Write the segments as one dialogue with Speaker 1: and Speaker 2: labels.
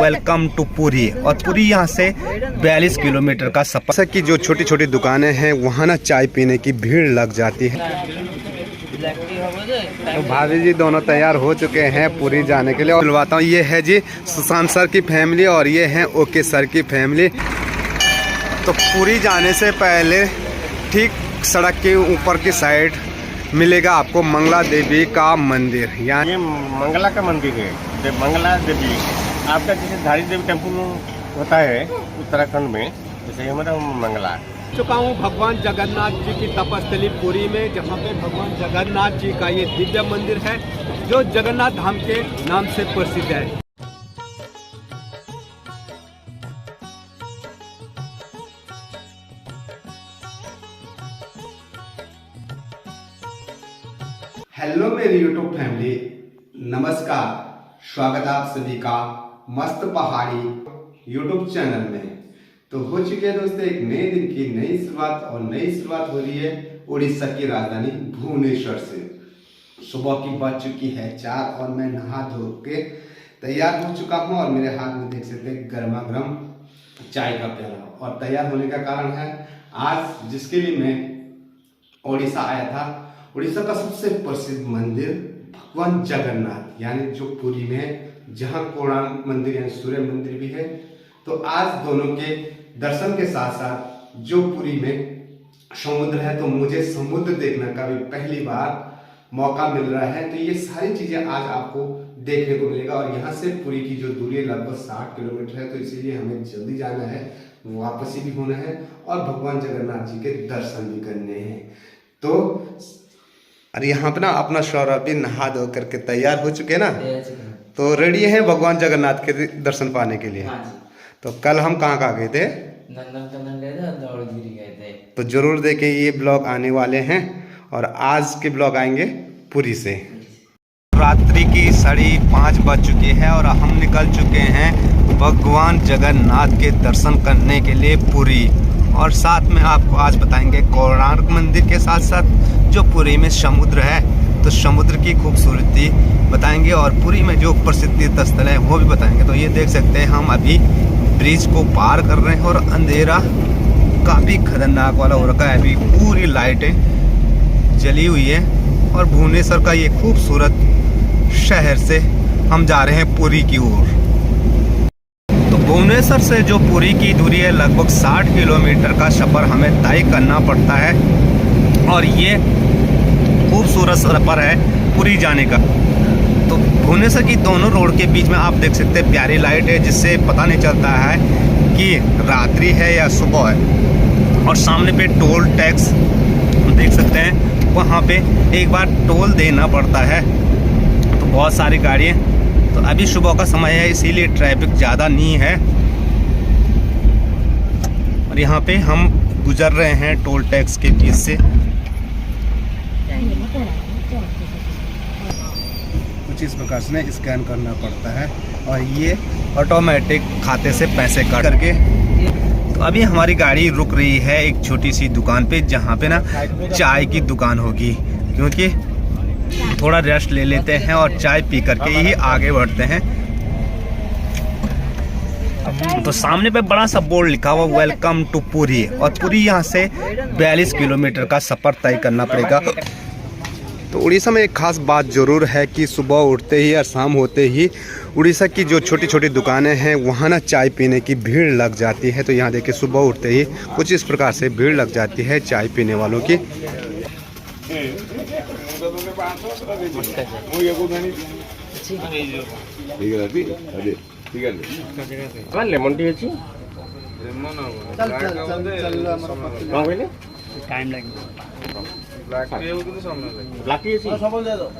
Speaker 1: Welcome to Puri. और पुरी यहाँ से 42 किलोमीटर का सफर की जो छोटी छोटी दुकानें हैं वहाँ ना चाय पीने की भीड़ लग जाती है। तो भाभी जी दोनों तैयार हो चुके हैं पुरी जाने के लिए। और बुलवाता हूँ, ये है जी सुशांत सर की फैमिली और ये है ओके सर की फैमिली। तो पुरी जाने से पहले ठीक सड़क के ऊपर की साइड मिलेगा आपको मंगला देवी का मंदिर। यहाँ
Speaker 2: ये मंगला का मंदिर है, मंगला देवी। आपका जैसे धारी देवी टेम्पल होता है उत्तराखंड में, जैसे हमारा मंगला।
Speaker 3: चुका हूँ भगवान जगन्नाथ जी की तपस्थली पुरी में, जहाँ पे भगवान जगन्नाथ जी का ये दिव्य मंदिर है जो जगन्नाथ धाम के नाम से प्रसिद्ध है।
Speaker 1: हेलो मेरी यूट्यूब फैमिली, नमस्कार। स्वागत है आप सभी का मस्त पहाड़ी यूट्यूब चैनल में। तो हो चुके हैं दोस्तों एक नए दिन की नई शुरुआत, और नई शुरुआत हो रही है उड़ीसा की राजधानी भुवनेश्वर से। सुबह की बज चुकी है 4 और मैं नहा धो के तैयार हो चुका हूँ। और मेरे हाथ में देख सकते हैं गर्मा गर्म चाय का प्याला। और तैयार होने का कारण है आज जिसके लिए मैं उड़ीसा आया था, उड़ीसा का सबसे प्रसिद्ध मंदिर भगवान जगन्नाथ यानी जो पुरी में, जहाँ कोणार्क मंदिर यानी सूर्य मंदिर भी है। तो आज दोनों के दर्शन के साथ साथ जो पुरी में समुद्र है, तो मुझे समुद्र देखने का भी पहली बार मौका मिल रहा है। तो ये सारी चीजें आज आपको देखने को मिलेगा। और यहाँ से पुरी की जो दूरी है लगभग 60 किलोमीटर है, तो इसीलिए हमें जल्दी जाना है, वापसी भी होना है और भगवान जगन्नाथ जी के दर्शन भी करने हैं। तो अरे यहाँ पे ना अपना सौरभ भी नहा धो करके तैयार हो चुके ना, तो रेडी है भगवान जगन्नाथ के दर्शन पाने के लिए। तो कल हम कहाँ गए थे?
Speaker 4: नंदनकानन गए थे, दौड़गिरी गए थे।
Speaker 1: तो जरूर देखें, ये ब्लॉग आने वाले हैं। और आज के ब्लॉग आएंगे पुरी से। रात्रि की 5:30 बज चुकी है और हम निकल चुके हैं भगवान जगन्नाथ के दर्शन करने के लिए पुरी। और साथ में आपको आज बताएंगे कोणार्क मंदिर के साथ साथ जो पुरी में समुद्र है, तो समुद्र की खूबसूरती बताएंगे। और पुरी में जो प्रसिद्ध तीर्थ स्थल है वो भी बताएंगे। तो ये देख सकते हैं हम अभी ब्रिज को पार कर रहे हैं और अंधेरा काफ़ी खतरनाक वाला हो रखा है। अभी पूरी लाइटें जली हुई है और भुवनेश्वर का ये खूबसूरत शहर से हम जा रहे हैं पुरी की ओर। तो भुवनेश्वर से जो पुरी की दूरी है लगभग 60 किलोमीटर का सफ़र हमें तय करना पड़ता है। और ये खूबसूरत सफ़र है पुरी जाने का। तो भुवनेश्वर की दोनों रोड के बीच में आप देख सकते हैं प्यारी लाइट है, जिससे पता नहीं चलता है कि रात्रि है या सुबह है। और सामने पे टोल टैक्स देख सकते हैं, वहाँ पे एक बार टोल देना पड़ता है। तो बहुत सारी गाड़ियाँ, तो अभी सुबह का समय है इसीलिए ट्रैफिक ज़्यादा नहीं है। और यहाँ पे हम गुजर रहे हैं टोल टैक्स के बीच से। कुछ इस प्रकार से स्कैन करना पड़ता है और ये ऑटोमेटिक खाते से पैसे काट करके। तो अभी हमारी गाड़ी रुक रही है एक छोटी सी दुकान पे, जहाँ पे ना चाय की दुकान होगी, क्योंकि थोड़ा रेस्ट ले लेते हैं और चाय पी करके ही आगे बढ़ते हैं। तो सामने पे बड़ा सा बोर्ड लिखा हुआ वेलकम टू पुरी। और पुरी यहाँ से 42 किलोमीटर का सफ़र तय करना पड़ेगा। तो उड़ीसा में एक खास बात ज़रूर है कि सुबह उठते ही और शाम होते ही उड़ीसा की जो छोटी छोटी दुकानें हैं वहाँ ना चाय पीने की भीड़ लग जाती है। तो यहाँ देखिए सुबह उठते ही कुछ इस प्रकार से भीड़ लग जाती है चाय पीने वालों की।
Speaker 2: लेमन टी अच्छी
Speaker 4: टाइम लगेगा,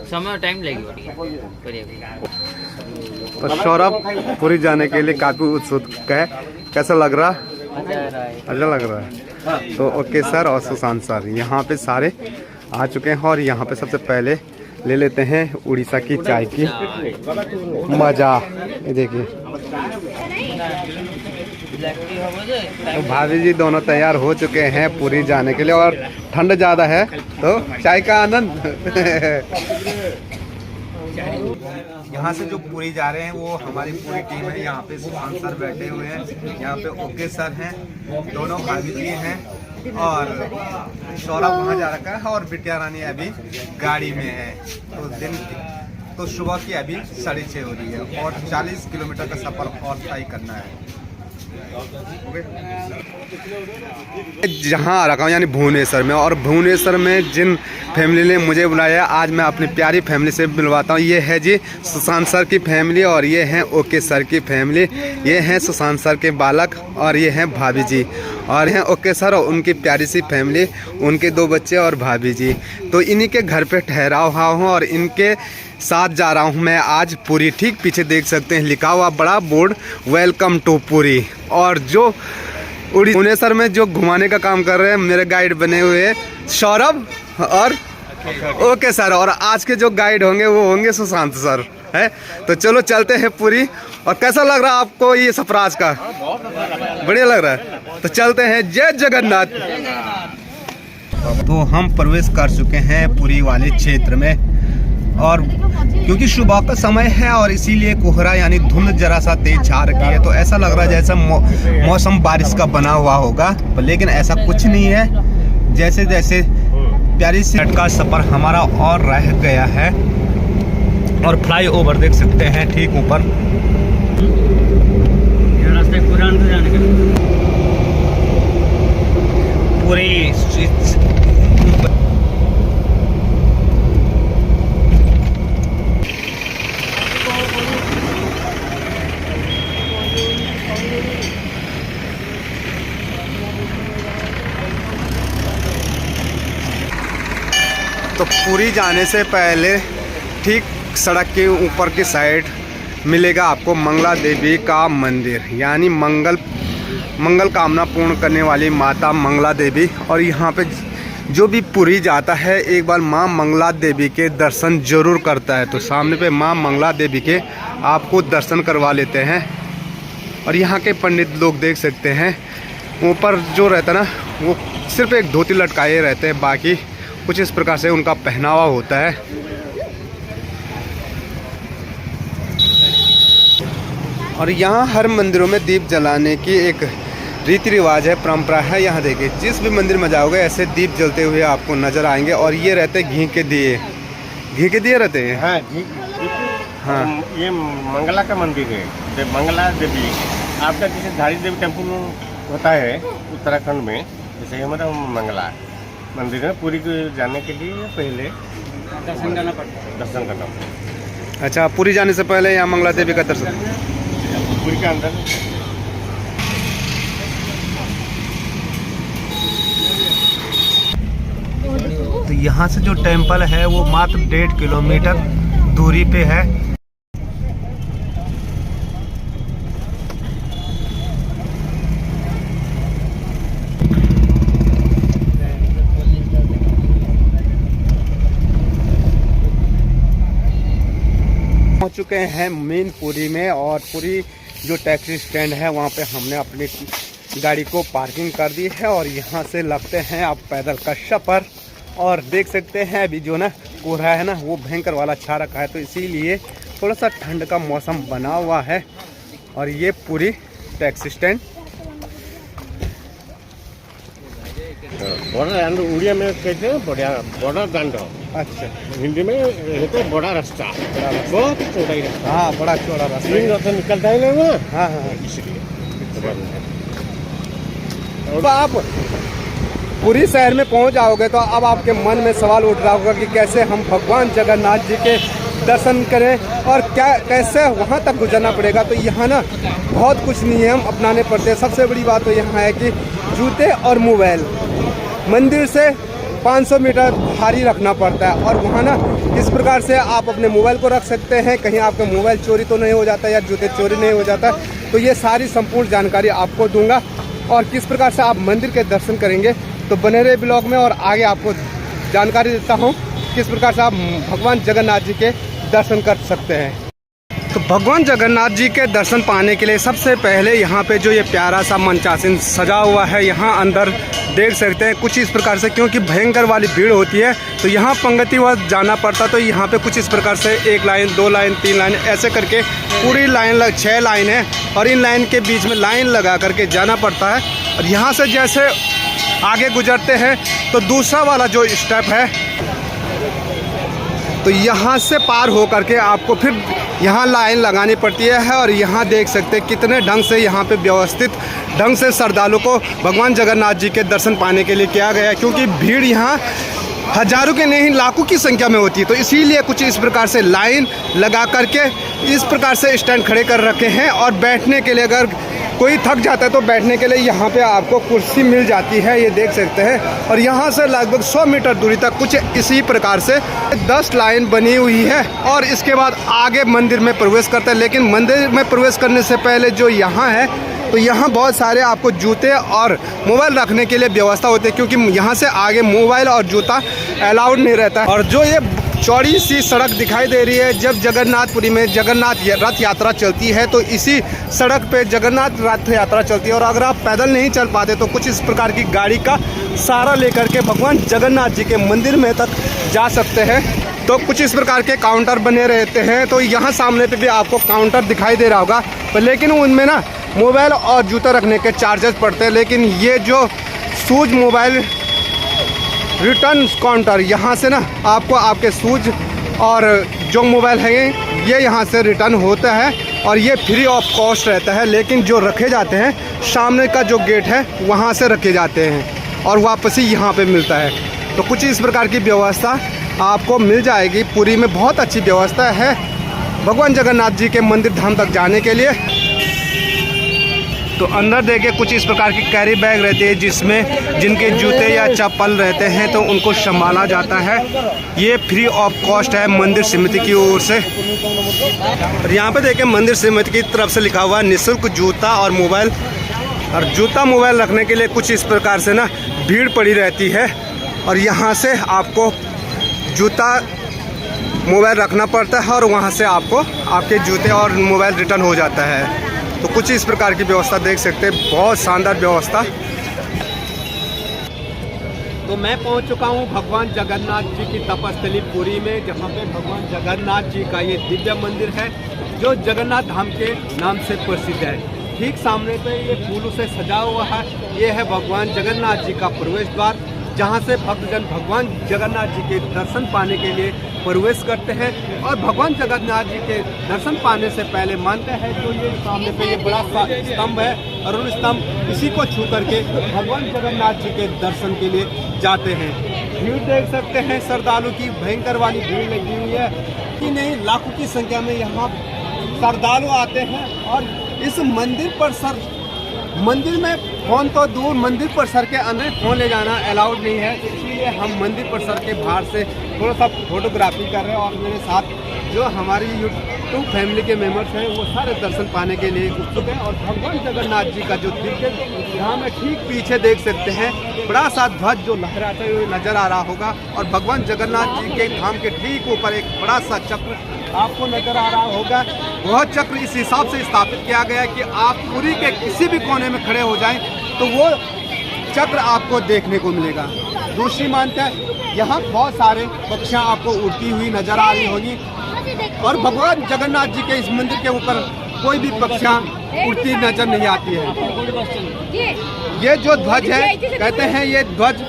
Speaker 4: समय टाइम लगेगा।
Speaker 1: तो सौरभ पुरी जाने के लिए काफ़ी उत्सुक है, कैसा लग रहा? अच्छा लग रहा है। तो ओके सर और सुशांत सर यहाँ पे सारे आ चुके हैं। और यहाँ पे सबसे पहले ले लेते हैं उड़ीसा की चाय की मज़ा। ये देखिए तो भाभी जी दोनों तैयार हो चुके हैं पुरी जाने के लिए। और ठंड ज़्यादा है तो चाय का आनंद यहाँ से जो पुरी जा रहे हैं वो हमारी पूरी टीम है। यहाँ पे सुशांत सर बैठे हुए हैं, यहाँ पे ओके सर हैं, दोनों भाभी जी हैं और सौरभ वहाँ जा रखा है और बिटिया रानी अभी गाड़ी में है। तो सुबह की अभी 6:30 हो रही है और 40 किलोमीटर का सफ़र और तय करना है। जहाँ आ रखा हूँ यानी भुवनेश्वर में, और भुवनेश्वर में जिन फैमिली ने मुझे बुलाया आज मैं अपनी प्यारी फैमिली से मिलवाता हूँ। ये है जी सुशांत सर की फैमिली और ये हैं ओके सर की फैमिली। ये हैं सुशांत सर के बालक और ये हैं भाभी जी और हैं ओके सर और उनकी प्यारी सी फैमिली, उनके 2 बच्चे और भाभी जी। तो इन्हीं के घर पे ठहरा हुआ हूँ और इनके साथ जा रहा हूँ मैं आज पुरी। ठीक पीछे देख सकते हैं लिखा हुआ बड़ा बोर्ड वेलकम टू पुरी। और जो भुवनेश्वर में जो घुमाने का काम कर रहे हैं मेरे गाइड बने हुए हैं सौरभ और ओके सर, और आज के जो गाइड होंगे वो होंगे सुशांत सर है। तो चलो चलते हैं पुरी। और कैसा लग रहा है आपको ये सफर आज का? बढ़िया लग रहा है। तो चलते हैं। जय जगन्नाथ। तो हम प्रवेश कर चुके हैं पुरी वाले क्षेत्र में और क्योंकि सुबह का समय है और इसीलिए कोहरा यानी धुंध जरा सा तेज छा रखी है, तो ऐसा लग रहा है जैसा मौसम बारिश का बना हुआ होगा, लेकिन ऐसा कुछ नहीं है। जैसे जैसे प्यारी सी का सफ़र हमारा और रह गया है और फ्लाई ओवर देख सकते हैं ठीक ऊपर। पूरी तो पुरी जाने से पहले ठीक सड़क के ऊपर की साइड मिलेगा आपको मंगला देवी का मंदिर, यानी मंगल कामना पूर्ण करने वाली माता मंगला देवी। और यहाँ पे जो भी पुरी जाता है एक बार माँ मंगला देवी के दर्शन जरूर करता है। तो सामने पे माँ मंगला देवी के आपको दर्शन करवा लेते हैं। और यहाँ के पंडित लोग देख सकते हैं ऊपर जो रहता है ना वो सिर्फ एक धोती लटकाए रहते हैं, बाकी कुछ इस प्रकार से उनका पहनावा होता है। और यहाँ हर मंदिरों में दीप जलाने की एक रीति रिवाज है, परंपरा है। यहाँ देखिए जिस भी मंदिर में जाओगे ऐसे दीप जलते हुए आपको नजर आएंगे। और ये रहते घी के दिए रहते हैं।
Speaker 2: हाँ घी। हाँ ये मंगला का मंदिर है, मंगला देवी। आपका जैसे धारी देवी टेम्पल होता है उत्तराखंड में, जैसे हमारा मंगला मंदिर है। पुरी को जाने के लिए पहले दर्शन करना पड़ता है।
Speaker 1: अच्छा, पुरी जाने से पहले यहाँ मंगला देवी का दर्शन
Speaker 2: पुरी के अंदर।
Speaker 1: तो यहाँ से जो टेम्पल है वो मात्र 1.5 किलोमीटर दूरी पे है। पहुँच चुके हैं मेन पुरी में और पुरी जो टैक्सी स्टैंड है वहाँ पे हमने अपनी गाड़ी को पार्किंग कर दी है और यहाँ से लगते हैं आप पैदल का सफ़र। और देख सकते हैं अभी जो ना कोहरा है ना वो भयंकर वाला छा रखा है, तो इसीलिए थोड़ा सा ठंड का मौसम बना हुआ है। और ये पूरी टैक्सी स्टैंड
Speaker 2: बड़ा दांड उड़िया में कहते हैं बड़ा दांड।
Speaker 1: अच्छा,
Speaker 2: हिंदी में ये तो बड़ा रास्ता, बहुत चौड़ाई रास्ता।
Speaker 1: हाँ बड़ा चौड़ा रास्ता
Speaker 2: तीन रास्ता निकलता है ना।
Speaker 1: हाँ हाँ,
Speaker 2: इसलिए
Speaker 1: तो आप पूरी शहर में पहुंच जाओगे तो अब आपके मन में सवाल उठ रहा होगा कि कैसे हम भगवान जगन्नाथ जी के दर्शन करें और क्या कैसे वहां तक गुजरना पड़ेगा। तो यहाँ ना बहुत कुछ नियम अपनाने पड़ते हैं। सबसे बड़ी बात तो यहाँ है कि जूते और मोबाइल मंदिर से 500 मीटर भारी रखना पड़ता है। और वहाँ ना इस प्रकार से आप अपने मोबाइल को रख सकते हैं, कहीं आपका मोबाइल चोरी तो नहीं हो जाता या जूते चोरी नहीं हो जाता। तो ये सारी संपूर्ण जानकारी आपको दूंगा और किस प्रकार से आप मंदिर के दर्शन करेंगे। तो बने रहे ब्लॉग में और आगे आपको जानकारी देता हूँ किस प्रकार से आप भगवान जगन्नाथ जी के दर्शन कर सकते हैं। तो भगवान जगन्नाथ जी के दर्शन पाने के लिए सबसे पहले यहाँ पे जो ये प्यारा सा मंचासन सजा हुआ है, यहाँ अंदर देख सकते हैं कुछ इस प्रकार से, क्योंकि भयंकर वाली भीड़ होती है तो यहाँ पंक्तिवत जाना पड़ता। तो यहाँ पे कुछ इस प्रकार से 1 लाइन 2 लाइन 3 लाइन ऐसे करके पूरी लाइन 6 लाइन है और इन लाइन के बीच में लाइन लगा करके जाना पड़ता है। और यहाँ से जैसे आगे गुजरते हैं तो दूसरा वाला जो स्टेप है तो यहाँ से पार हो करके आपको फिर यहाँ लाइन लगानी पड़ती है। और यहाँ देख सकते हैं कितने ढंग से यहाँ पे व्यवस्थित ढंग से श्रद्धालु को भगवान जगन्नाथ जी के दर्शन पाने के लिए किया गया है, क्योंकि भीड़ यहाँ हजारों के नहीं लाखों की संख्या में होती है। तो इसीलिए कुछ इस प्रकार से लाइन लगा करके इस प्रकार से स्टैंड खड़े कर रखे हैं। और बैठने के लिए अगर कोई थक जाता है तो बैठने के लिए यहाँ पे आपको कुर्सी मिल जाती है, ये देख सकते हैं। और यहाँ से लगभग 100 मीटर दूरी तक कुछ इसी प्रकार से 10 लाइन बनी हुई है और इसके बाद आगे मंदिर में प्रवेश करते हैं। लेकिन मंदिर में प्रवेश करने से पहले जो यहाँ है तो यहाँ बहुत सारे आपको जूते और मोबाइल रखने के लिए व्यवस्था होती है, क्योंकि यहाँ से आगे मोबाइल और जूता अलाउड नहीं रहता है। और जो ये चौड़ी सी सड़क दिखाई दे रही है, जब जगन्नाथपुरी में जगन्नाथ रथ यात्रा चलती है तो इसी सड़क पे जगन्नाथ रथ यात्रा चलती है। और अगर आप पैदल नहीं चल पाते तो कुछ इस प्रकार की गाड़ी का सहारा लेकर के भगवान जगन्नाथ जी के मंदिर में तक जा सकते हैं। तो कुछ इस प्रकार के काउंटर बने रहते हैं। तो यहाँ सामने पे भी आपको काउंटर दिखाई दे रहा होगा, पर लेकिन उनमें ना मोबाइल और जूता रखने के चार्जेस पड़ते हैं। लेकिन ये जो शूज मोबाइल रिटर्न काउंटर, यहाँ से ना आपको आपके शूज और जो मोबाइल है ये यहाँ से रिटर्न होता है और ये फ्री ऑफ कॉस्ट रहता है। लेकिन जो रखे जाते हैं सामने का जो गेट है वहाँ से रखे जाते हैं और वापसी यहाँ पे मिलता है। तो कुछ इस प्रकार की व्यवस्था आपको मिल जाएगी। पुरी में बहुत अच्छी व्यवस्था है भगवान जगन्नाथ जी के मंदिर धाम तक जाने के लिए। तो अंदर देखिए कुछ इस प्रकार की कैरी बैग रहती है, जिसमें जिनके जूते या चप्पल रहते हैं तो उनको संभाला जाता है। ये फ्री ऑफ कॉस्ट है मंदिर समिति की ओर से। और यहाँ पे देखिए मंदिर समिति की तरफ से लिखा हुआ है निःशुल्क जूता और मोबाइल। और जूता मोबाइल रखने के लिए कुछ इस प्रकार से ना भीड़ पड़ी रहती है और यहाँ से आपको जूता मोबाइल रखना पड़ता है और वहाँ से आपको आपके जूते और मोबाइल रिटर्न हो जाता है। तो कुछ इस प्रकार की व्यवस्था देख सकते हैं, बहुत शानदार व्यवस्था।
Speaker 3: तो मैं पहुंच चुका हूं भगवान जगन्नाथ जी की तपस्थली पुरी में, जहां पे भगवान जगन्नाथ जी का ये दिव्य मंदिर है जो जगन्नाथ धाम के नाम से प्रसिद्ध है। ठीक सामने पे ये फूलों से सजा हुआ है, ये है भगवान जगन्नाथ जी का प्रवेश द्वार, जहाँ से भक्तजन भगवान जगन्नाथ जी के दर्शन पाने के लिए प्रवेश करते हैं। और भगवान जगन्नाथ जी के दर्शन पाने से पहले मानते हैं जो ये सामने पे ये बड़ा सा स्तंभ है और उन स्तंभ इसी को छू करके भगवान जगन्नाथ जी के दर्शन के लिए जाते हैं। भीड़ देख सकते हैं, श्रद्धालु की भयंकर वाली भीड़ लगी हुई है कि नहीं, लाखों की संख्या में यहाँ श्रद्धालु आते हैं। और इस मंदिर पर मंदिर में फ़ोन तो दूर, मंदिर परिसर के अंदर फ़ोन ले जाना अलाउड नहीं है, इसलिए हम मंदिर परिसर के बाहर से थोड़ा सा फोटोग्राफी कर रहे हैं। और मेरे साथ जो हमारी यूट्यूब फैमिली के मेंबर्स हैं वो सारे दर्शन पाने के लिए उत्सुक हैं। और भगवान जगन्नाथ जी का जो दिव्य यहाँ में ठीक पीछे देख सकते हैं बड़ा सा ध्वज जो लहराते हुए नजर आ रहा होगा। और भगवान जगन्नाथ जी के धाम के ठीक ऊपर एक बड़ा सा चक्र आपको नजर आ रहा होगा। वह चक्र इस हिसाब से स्थापित किया गया है कि आप पुरी के किसी भी कोने में खड़े हो जाएं तो वो चक्र आपको देखने को मिलेगा। दूसरी मान्यता है यहाँ बहुत सारे पक्षियाँ आपको उड़ती हुई नजर आ रही होगी और भगवान जगन्नाथ जी के इस मंदिर के ऊपर कोई भी पक्षियाँ उड़ती नजर नहीं आती है। ये जो ध्वज है, कहते हैं ये ध्वज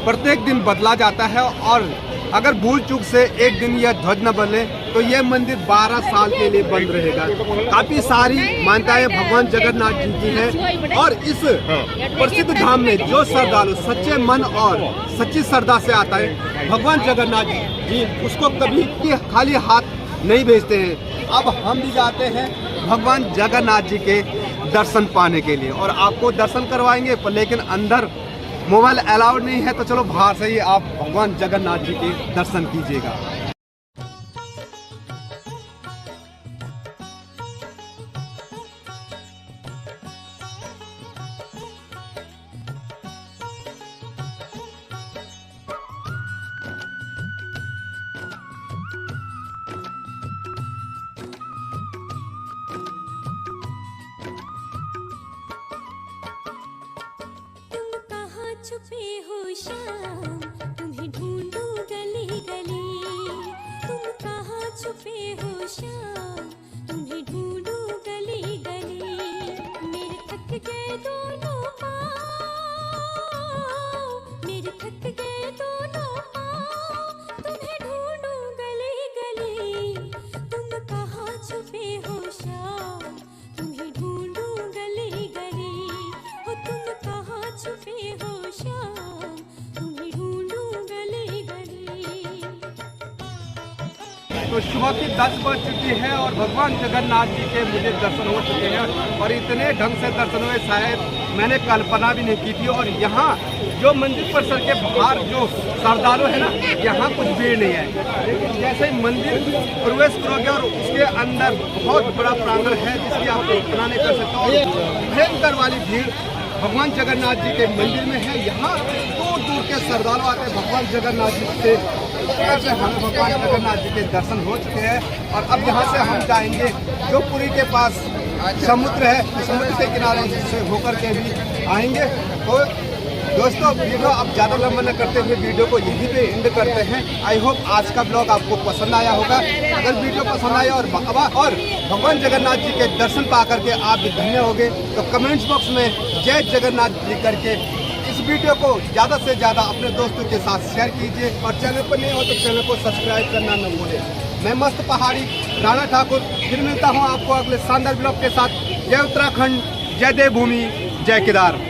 Speaker 3: प्रत्येक दिन बदला जाता है और अगर भूल चूक से एक दिन यह ध्वज न बदले तो यह मंदिर 12 साल के लिए बंद रहेगा। काफी सारी मान्यताएं भगवान जगन्नाथ जी की हैं और इस प्रसिद्ध धाम में जो श्रद्धालु सच्चे मन और सच्ची श्रद्धा से आता है भगवान जगन्नाथ जी उसको कभी खाली हाथ नहीं भेजते हैं। अब हम भी जाते हैं भगवान जगन्नाथ जी के दर्शन पाने के लिए और आपको दर्शन करवाएंगे, पर लेकिन अंदर मोबाइल अलाउड नहीं है। तो चलो बाहर से ही आप भगवान जगन्नाथ जी के दर्शन कीजिएगा।
Speaker 5: छुपे हो श्याम तुम्हें ढूंढूं गली गली तुम कहाँ छुपे हो श्याम तुम्हें ढूंढूं गली गली मेरे थक गए दोनों पाँव मेरे थक गए दोनों पाँव तुम्हें ढूंढूं गली गली तुम कहाँ छुपे हो श्याम तुम्हें ढूंढूं गली गली हो तुम कहाँ छुपे हो श्याम तुम्हें ढूंढूं गली गली।
Speaker 3: तो सुबह की 10 बज चुकी है और भगवान जगन्नाथ जी के मुझे दर्शन हो चुके हैं और इतने ढंग से दर्शन हुए शायद मैंने कल्पना भी नहीं की थी। और यहाँ जो मंदिर परिसर के बाहर जो श्रद्धालु है ना, यहाँ कुछ भीड़ नहीं है, लेकिन जैसे ही मंदिर प्रवेश करोगे और उसके अंदर बहुत बड़ा प्रांगण है जिसकी आप कल्पना नहीं कर सकते और भयंकर वाली भीड़ भगवान जगन्नाथ जी के मंदिर में है। यहाँ दूर दूर के श्रद्धालु आते हैं भगवान जगन्नाथ जी से। ऐसे हमें भगवान जगन्नाथ जी के दर्शन हो चुके हैं और अब यहाँ से हम जाएंगे जो पुरी के पास समुद्र है, समुद्र के किनारे से होकर के भी आएंगे। तो दोस्तों वीडियो अब ज़्यादा लंबा न करते हुए वीडियो को यहीं पे एंड करते हैं। आई होप आज का ब्लॉग आपको पसंद आया होगा। अगर वीडियो पसंद आया और भगवान जगन्नाथ जी के दर्शन पा करके आप भी धन्य होंगे तो कमेंट्स बॉक्स में जय जगन्नाथ जी करके इस वीडियो को ज़्यादा से ज़्यादा अपने दोस्तों के साथ शेयर कीजिए और चैनल पर नहीं हो तो चैनल को सब्सक्राइब करना न भूलें। मैं मस्त पहाड़ी राणा ठाकुर फिर मिलता हूँ आपको अगले शानदार ब्लॉग के साथ। जय उत्तराखंड, जय देवभूमि, जय केदार।